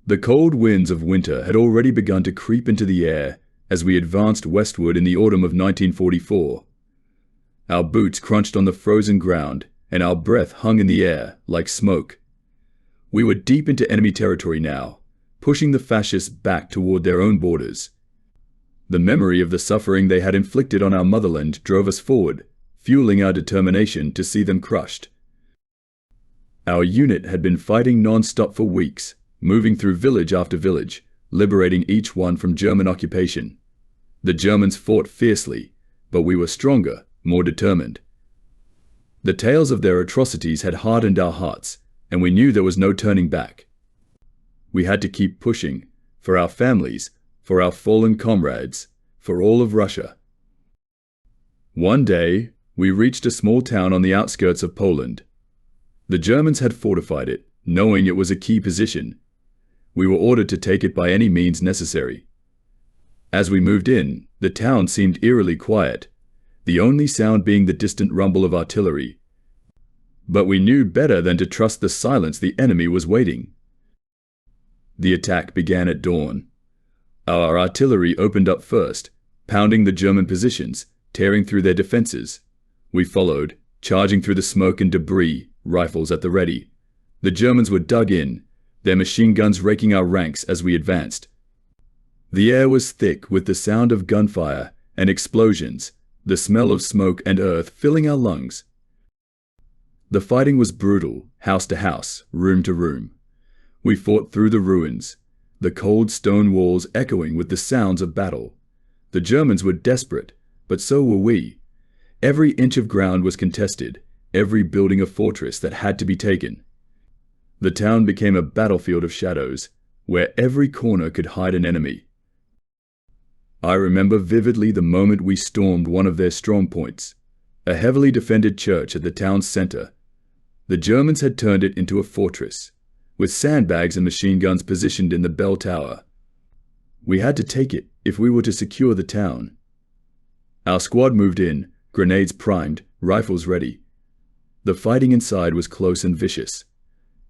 The cold winds of winter had already begun to creep into the air as we advanced westward in the autumn of 1944. Our boots crunched on the frozen ground, and our breath hung in the air like smoke. We were deep into enemy territory now, pushing the fascists back toward their own borders. The memory of the suffering they had inflicted on our motherland drove us forward, fueling our determination to see them crushed. Our unit had been fighting non-stop for weeks, moving through village after village, liberating each one from German occupation. The Germans fought fiercely, but we were stronger, more determined. The tales of their atrocities had hardened our hearts, and we knew there was no turning back. We had to keep pushing, for our families, for our fallen comrades, for all of Russia. One day, we reached a small town on the outskirts of Poland. The Germans had fortified it, knowing it was a key position. We were ordered to take it by any means necessary. As we moved in, the town seemed eerily quiet, the only sound being the distant rumble of artillery. But we knew better than to trust the silence the enemy was waiting. The attack began at dawn. Our artillery opened up first, pounding the German positions, tearing through their defenses. We followed, charging through the smoke and debris, rifles at the ready. The Germans were dug in, their machine guns raking our ranks as we advanced. The air was thick with the sound of gunfire and explosions, the smell of smoke and earth filling our lungs. The fighting was brutal, house to house, room to room. We fought through the ruins, the cold stone walls echoing with the sounds of battle. The Germans were desperate, but so were we. Every inch of ground was contested, every building a fortress that had to be taken. The town became a battlefield of shadows, where every corner could hide an enemy. I remember vividly the moment we stormed one of their strong points, a heavily defended church at the town's center. The Germans had turned it into a fortress, with sandbags and machine guns positioned in the bell tower. We had to take it if we were to secure the town. Our squad moved in, grenades primed, rifles ready. The fighting inside was close and vicious.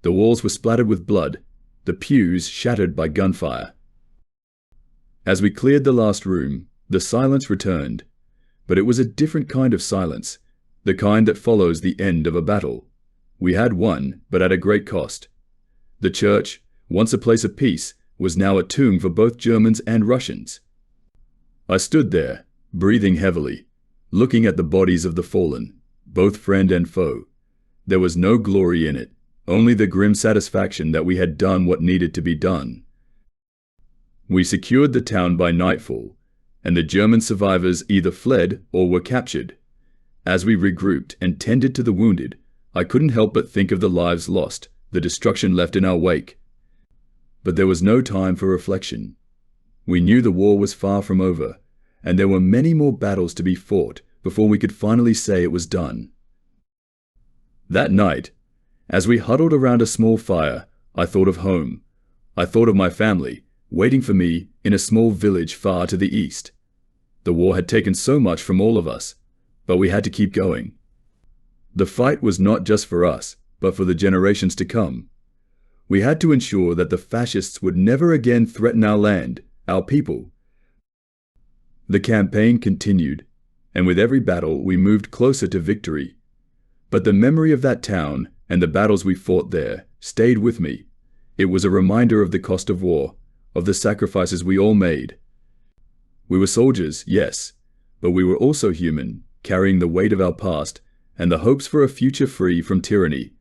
The walls were splattered with blood, the pews shattered by gunfire. As we cleared the last room, the silence returned, but it was a different kind of silence, the kind that follows the end of a battle. We had won, but at a great cost. The church, once a place of peace, was now a tomb for both Germans and Russians. I stood there, breathing heavily, looking at the bodies of the fallen, both friend and foe. There was no glory in it, only the grim satisfaction that we had done what needed to be done. We secured the town by nightfall, and the German survivors either fled or were captured. As we regrouped and tended to the wounded, I couldn't help but think of the lives lost, the destruction left in our wake. But there was no time for reflection. We knew the war was far from over, and there were many more battles to be fought before we could finally say it was done. That night, as we huddled around a small fire, I thought of home. I thought of my family, waiting for me in a small village far to the east. The war had taken so much from all of us, but we had to keep going. The fight was not just for us, but for the generations to come. We had to ensure that the fascists would never again threaten our land, our people. The campaign continued, and with every battle we moved closer to victory. But the memory of that town and the battles we fought there stayed with me. It was a reminder of the cost of war, of the sacrifices we all made. We were soldiers, yes, but we were also human, carrying the weight of our past and the hopes for a future free from tyranny,